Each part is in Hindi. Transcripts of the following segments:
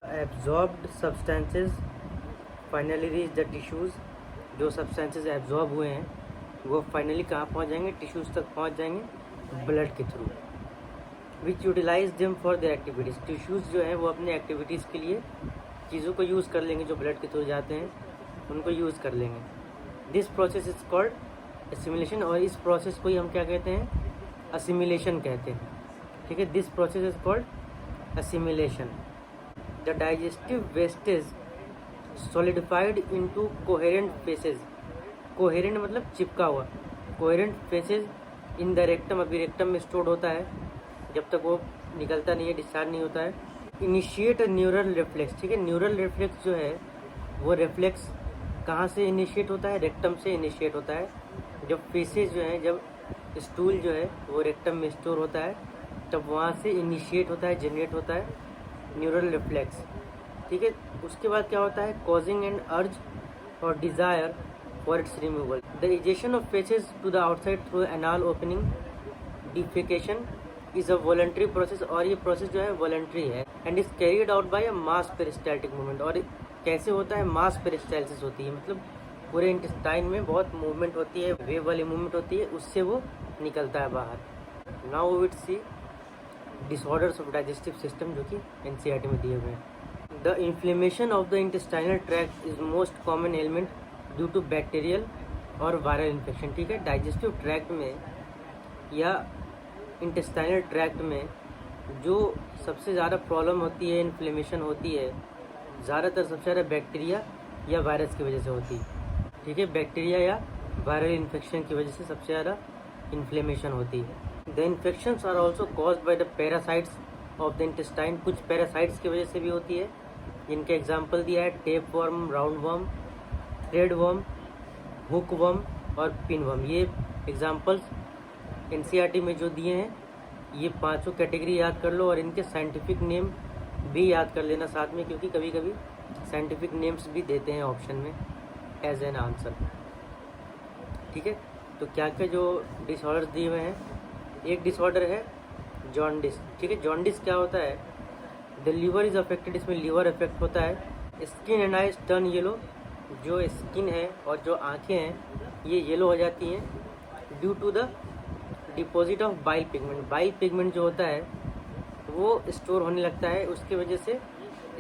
Absorbed substances finally reach the tissues. जो सब्सटेंसेस एब्जॉर्ब हुए हैं वो फाइनली कहाँ पहुँच जाएंगे? टिश्यूज़ तक पहुँच जाएंगे ब्लड के through, which utilize them for their activities. Tissues जो हैं वो अपने एक्टिविटीज़ के लिए चीज़ों को यूज़ कर लेंगे, जो ब्लड के थ्रू जाते हैं उनको यूज़ कर लेंगे। This process is called assimilation, और इस प्रोसेस को ही हम क्या कहते हैं? असिमिलेशन कहते हैं। ठीक है, this process is called assimilation. The digestive wastage solidified into coherent faces. Coherent मतलब चिपका हुआ। Coherent faces in the rectum, अभी रेक्टम में स्टोर्ड होता है जब तक वो निकलता नहीं है, डिस्चार्ज नहीं होता है। Initiate neural reflex. ठीक है, न्यूरल रिफ्लेक्स जो है वो रिफ्लेक्स कहाँ से इनिशिएट होता है? रेक्टम से इनिशिएट होता है। जब फेसेज जो है, जब स्टूल जो है वो रेक्टम में स्टोर होता है तब वहाँ से इनिशिएट होता है, जनरेट होता है न्यूरल रिफ्लेक्स। ठीक है, उसके बाद क्या होता है? कॉजिंग एन अर्ज और desire for its removal. The egestion of faeces to the outside through anal opening defecation is a voluntary process, और ये प्रोसेस जो है वॉलंटरी है and is carried out by a mass peristaltic movement. और कैसे होता है? मास पेरिस्टाल्सिस होती है, मतलब पूरे इंटेस्टाइन में बहुत मूवमेंट होती है, वेव वाली मूवमेंट होती है, उससे वो निकलता है बाहर। Now we will see disorders of digestive system जो कि एनसीईआरटी में दिए हुए हैं। The inflammation of the intestinal tract is most common element due to bacterial और वायरल इन्फेक्शन। ठीक है, डाइजेस्टिव ट्रैक्ट में या इंटेस्टाइनल ट्रैक्ट में जो सबसे ज़्यादा प्रॉब्लम होती है, इन्फ्लेमेशन होती है, ज़्यादातर सबसे ज़्यादा बैक्टीरिया या वायरस की वजह से होती है। ठीक है, बैक्टीरिया या वायरल इन्फेक्शन की वजह से सबसे ज़्यादा इन्फ्लेमेशन होती है। The infections are also caused by the parasites of the intestine. कुछ पैरासाइट्स की वजह से भी होती है, जिनके एग्जाम्पल दिया है tape worm, round worm, thread worm, hook worm और पिन वर्म। ये एग्जाम्पल्स एनसीईआरटी में जो दिए हैं, ये पांचों कैटेगरी याद कर लो और इनके साइंटिफिक नेम भी याद कर लेना साथ में, क्योंकि कभी कभी साइंटिफिक नेम्स भी देते हैं ऑप्शन में एज एन आंसर। ठीक है, तो क्या क्या जो डिसऑर्डर्स दिए हुए हैं, एक डिसऑर्डर है जॉन्डिस। ठीक है, जॉन्डिस क्या होता है? द लीवर इज अफेक्टेड, इसमें लीवर इफेक्ट होता है। Skin and eyes turn yellow, जो स्किन है और जो आँखें हैं ये येलो हो जाती हैं due to the deposit of bile pigment. Bile pigment जो होता है वो स्टोर होने लगता है, उसकी वजह से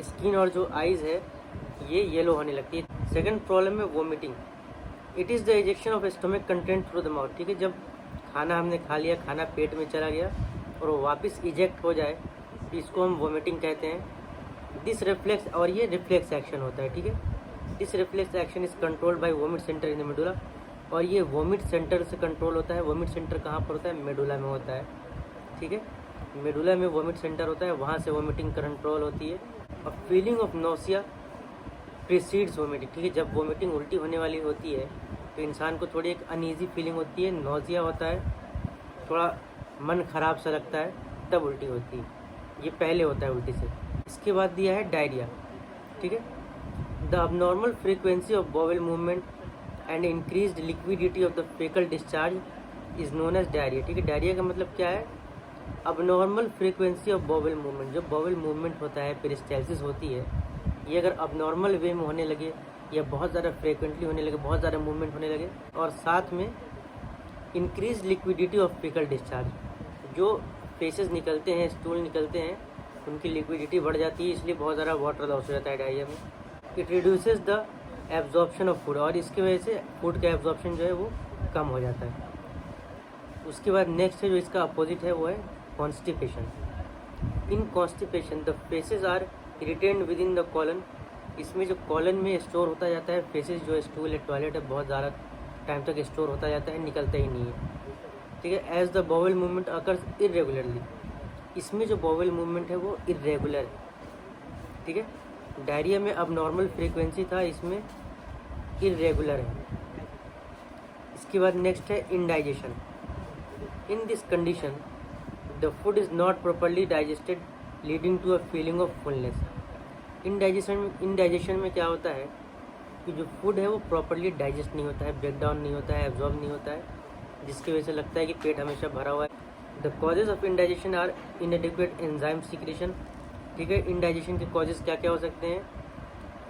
स्किन और जो आइज़ है ये येलो होने लगती है। सेकंड प्रॉब्लम है vomiting. It is the ejection of stomach content through the mouth. ठीक है, जब खाना हमने खा लिया, खाना पेट में चला गया और वो वापस इजेक्ट हो जाए, इसको हम वोमिटिंग कहते हैं। दिस रिफ्लेक्स, और ये रिफ्लेक्स एक्शन होता है। ठीक है, this reflex action is controlled by vomit centre in the medulla, और ये वोमिट सेंटर से कंट्रोल होता है। वोमिट सेंटर कहाँ पर होता है? मेडुला में होता है। ठीक है, मेडुला में वोमिट सेंटर होता है, वहाँ से वोमिटिंग कंट्रोल होती है। और feeling of nausea precedes vomiting. ठीक है, जब वोमिटिंग उल्टी होने वाली होती है तो इंसान को थोड़ी एक अनईजी फीलिंग होती है, नोजिया होता है, थोड़ा मन खराब सा लगता है, तब उल्टी होती है। ये पहले होता है उल्टी से। इसके बाद दिया है डायरिया। ठीक है, the abnormal frequency of bowel movement and increased liquidity of the faecal discharge is known as diarrhoea. ठीक है, डायरिया का मतलब क्या है? Abnormal frequency of bowel movement. जो बॉवेल मूवमेंट होता है, पेरिस्टाल्सिस होती है, ये अगर अबनॉर्मल वे में होने लगे या बहुत ज़्यादा फ्रीक्वेंटली होने लगे, बहुत ज़्यादा मूवमेंट होने लगे, और साथ में increase liquidity of faecal discharge, जो फेसेस निकलते हैं, स्टूल निकलते हैं, उनकी लिक्विडिटी बढ़ जाती है, इसलिए बहुत ज़्यादा वाटर लॉस हो जाता है डायरिया में। It reduces the absorption of food, और इसकी वजह से फूड का एब्जॉर्प्शन जो है वो कम हो जाता है। उसके बाद नेक्स्ट है जो इसका अपोजिट है वो है constipation. In constipation the faeces are retained within the colon. इसमें जो कॉलन में स्टोर होता जाता है फेसेस, जो स्टूल है, टॉयलेट है, बहुत ज़्यादा टाइम तक स्टोर होता जाता है, निकलता ही नहीं है। ठीक है, as the bowel movement occurs irregularly. इसमें जो बॉवेल मूवमेंट है वो इरेगुलर है। ठीक है, डायरिया में अब नॉर्मल फ्रीक्वेंसी था, इसमें इरेगुलर है। इसके बाद नेक्स्ट है indigestion. In this condition the food is not properly digested leading to a feeling of fullness. Indigestion में क्या होता है कि जो फूड है वो प्रॉपरली डाइजेस्ट नहीं होता है, ब्रेक डाउन नहीं होता है, एब्जॉर्ब नहीं होता है, जिसकी वजह से लगता है कि पेट हमेशा भरा हुआ है। The causes of indigestion are inadequate enzyme secretion. ठीक है। इंडाइजेशन के कॉजेज़ क्या क्या हो सकते हैं?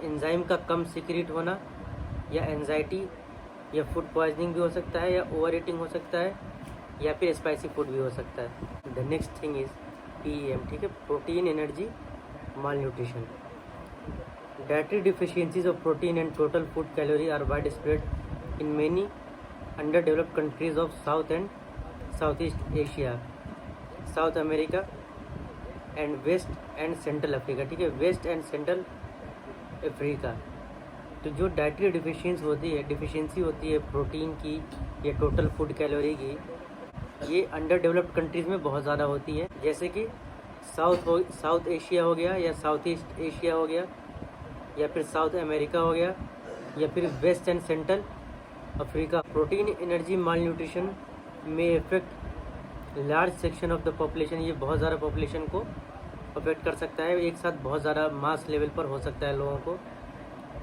एंजाइम का कम सिक्रीट होना, या एंजाइटी, या फूड पॉइजनिंग भी हो सकता है, या ओवर ईटिंग हो सकता है, या फिर स्पाइसी फूड भी हो सकता है। The next thing is PEM, ठीक है, protein energy malnutrition. Dietary deficiencies of protein and total food calorie are widespread in many underdeveloped countries of South and South East Asia, South America and West and central Africa, ठीक है, वेस्ट एंड सेंट्रल अफ्रीका। तो जो डाइटरी डिफिशियंसी होती है प्रोटीन की या टोटल फूड कैलोरी की, ये अंडर डेवलप्ड कंट्रीज़ में बहुत ज़्यादा होती है, जैसे कि साउथ एशिया हो गया, या साउथ ईस्ट एशिया हो गया, या फिर साउथ अमेरिका हो गया, या फिर west and central Africa. Protein energy malnutrition में effect large section of the population, ये बहुत ज़्यादा पॉपुलेशन को अफेक्ट कर सकता है, एक साथ बहुत ज़्यादा मास लेवल पर हो सकता है लोगों को।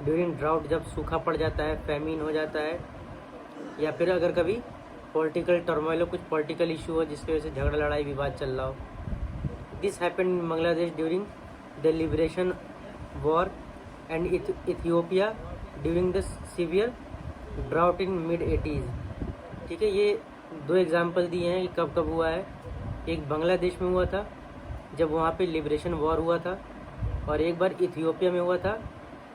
ड्यूरिंग ड्राउट, जब सूखा पड़ जाता है, फैमिन हो जाता है, या फिर अगर कभी पॉलिटिकल टर्मोइल हो, कुछ पॉलिटिकल इशू हो जिसकी वजह से झगड़ा लड़ाई विवाद चल रहा हो। This happened in Bangladesh during the liberation war and Ethiopia during the severe drought in mid 80s, ठीक है। ये दो एग्जाम्पल दिए हैं कि कब कब हुआ है। एक बांग्लादेश में हुआ था जब वहाँ पे लिबरेशन वॉर हुआ था, और एक बार इथियोपिया में हुआ था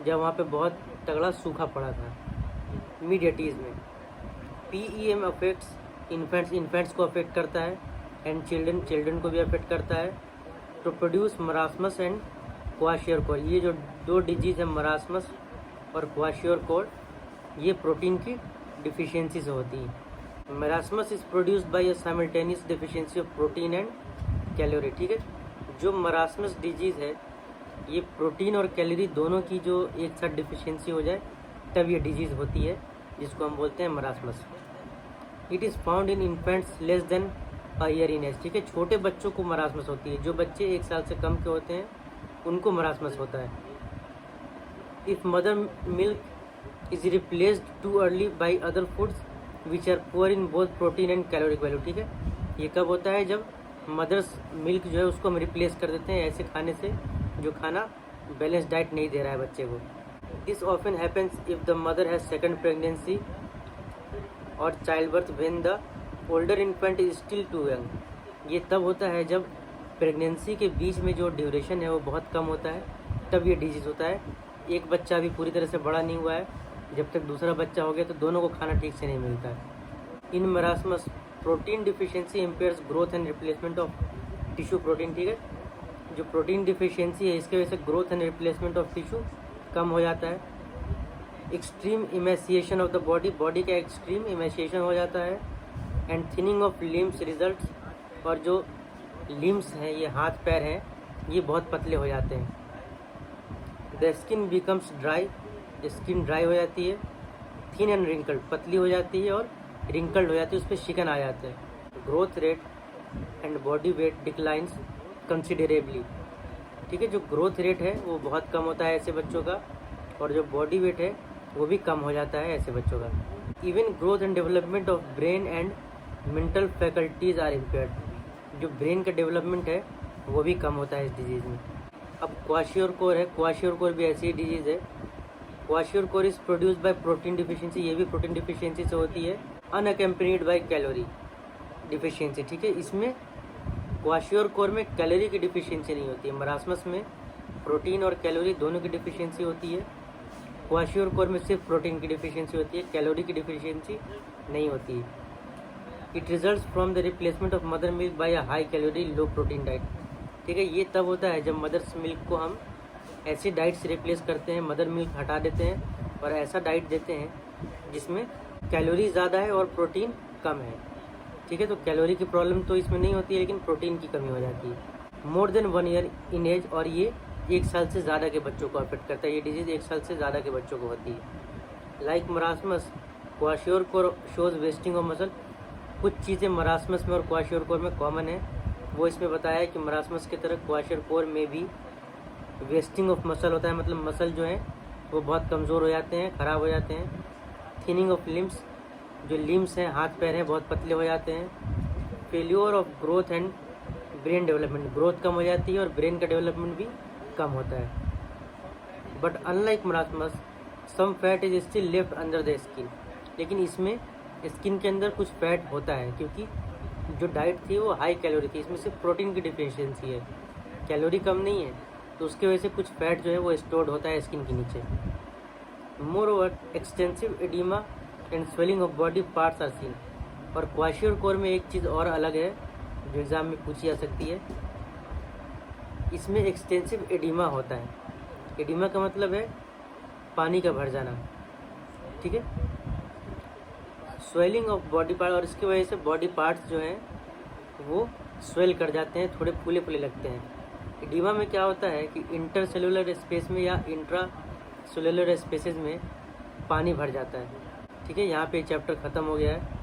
जब वहाँ पे बहुत तगड़ा सूखा पड़ा था मिड 80s में। PEM अफेक्ट्स इन्फेंट्स को अफेक्ट करता है, एंड चिल्ड्रन को भी अफेक्ट करता है। To produce marasmus and kwashiorkor, ये जो दो डिजीज़ है मरासमस और क्वाशियोरकोर, ये प्रोटीन की डिफिशियंसी से होती है। Marasmus is produced by a simultaneous deficiency of protein and calorie, ठीक है। जो मरासमस डिजीज़ है, ये प्रोटीन और कैलोरी दोनों की जो एक साथ डिफिशियंसी हो जाए तब ये डिजीज़ होती है, जिसको हम बोलते हैं marasmus. It is found in infants less than a year in age, ठीक है। छोटे बच्चों को मरासमस होती है, जो बच्चे 1 साल से कम के होते हैं उनको मरासमस होता है। If mother milk is replaced too early by other foods which are poor in both protein and caloric value, ठीक है। ये कब होता है? जब मदर्स मिल्क जो है उसको हम रिप्लेस कर देते हैं ऐसे खाने से जो खाना बैलेंस डाइट नहीं दे रहा है बच्चे को। This often happens if the mother has second pregnancy और child birth when the older infant is still too young. ये तब होता है जब प्रेगनेंसी के बीच में जो ड्यूरेशन है वो बहुत कम होता है, तब ये डिजीज़ होता है। एक बच्चा अभी पूरी तरह से बड़ा नहीं हुआ है, जब तक दूसरा बच्चा हो गया तो दोनों को खाना ठीक से नहीं मिलता है। In marasmus protein deficiency impairs growth and replacement of tissue protein, ठीक है। जो प्रोटीन डिफिशियंसी है इसके वजह से growth and replacement of tissue कम हो जाता है। Extreme emaciation of the body का एक्सट्रीम इमेसिएशन हो जाता है। And thinning of limbs results, और जो लिम्स हैं ये हाथ पैर हैं ये बहुत पतले हो जाते हैं। The skin becomes dry, skin dry हो जाती है। थिन एंड रिंकल्ड, पतली हो जाती है और रिंकल्ड हो जाती है, उस पर शिकन आ जाते हैं। Growth rate and body weight declines considerably, ठीक है। जो ग्रोथ रेट है वो बहुत कम होता है ऐसे बच्चों का, और जो बॉडी वेट है वो भी कम हो जाता है ऐसे बच्चों का। Even growth and development of brain and mental faculties are impaired. जो ब्रेन का डेवलपमेंट है वो भी कम होता है इस डिजीज़ में। अब क्वाशियोरकोर है, क्वाशियोरकोर भी ऐसी ही डिजीज़ है। Kwashiorkor is produced by protein deficiency, ये भी प्रोटीन डिफिशियंसी से होती है। अनअकम्पनीड बाय कैलोरी डिफिशियंसी, ठीक है। इसमें क्वाशियोरकोर में कैलोरी की डिफिशियंसी नहीं होती है, मरासमस में प्रोटीन और कैलोरी दोनों की डिफिशियंसी होती है। क्वाशियोरकोर में सिर्फ प्रोटीन की डिफिशियंसी होती है, कैलोरी की डिफिशियंसी नहीं होती है। It results from the replacement of mother milk bye a high calorie low protein diet, ठीक है। ये तब होता है जब मदर्स मिल्क को हम ऐसी डाइट से रिप्लेस करते हैं, मदर मिल्क हटा देते हैं और ऐसा डाइट देते हैं जिसमें कैलोरी ज़्यादा है और प्रोटीन कम है, ठीक है। तो कैलोरी की प्रॉब्लम तो इसमें नहीं होती है, लेकिन प्रोटीन की कमी हो जाती है। More than 1 year in age, और ये 1 साल से ज़्यादा के बच्चों को अफेक्ट करता है। ये डिजीज़ 1 साल से ज़्यादा के बच्चों को होती है। Like marasmus, kwashiorkor shows wasting of muscle. कुछ चीज़ें मरासमस में और क्वाशियोरकोर में कॉमन है, वो इसमें बताया है कि मरासमस की तरह क्वाशियोरकोर में भी वेस्टिंग ऑफ मसल होता है, मतलब मसल जो है वो बहुत कमज़ोर हो जाते हैं, ख़राब हो जाते हैं। थिनिंग ऑफ लिम्स, जो लिम्स हैं हाथ पैर हैं बहुत पतले हो जाते हैं। Failure of growth and brain development, growth कम हो जाती है और ब्रेन का डेवलपमेंट भी कम होता है। But unlike marasmus, some fat is still left under the skin, लेकिन इसमें स्किन के अंदर कुछ फैट होता है, क्योंकि जो डाइट थी वो हाई कैलोरी थी, इसमें सिर्फ प्रोटीन की डिफिशियंसी है, कैलोरी कम नहीं है, तो उसकी वजह से कुछ फैट जो है वो स्टोर्ड होता है स्किन के नीचे। More over extensive oedema and swelling of body parts are seen. और क्वाशियोर में एक चीज़ और अलग है जो एग्ज़ाम में पूछी जा सकती है, इसमें एक्सटेंसिव एडिमा होता है। एडिमा का मतलब है पानी का भर जाना, ठीक है, स्वेलिंग ऑफ बॉडी पार्ट, और इसकी वजह से बॉडी पार्ट्स जो हैं वो स्वेल कर जाते हैं, थोड़े फूले फूले लगते हैं। एडिमा में क्या होता है कि इंटर सेलुलर स्पेस में या इंट्रा सेलुलर स्पेसेस में पानी भर जाता है। ठीक है, यहाँ पे चैप्टर ख़त्म हो गया है।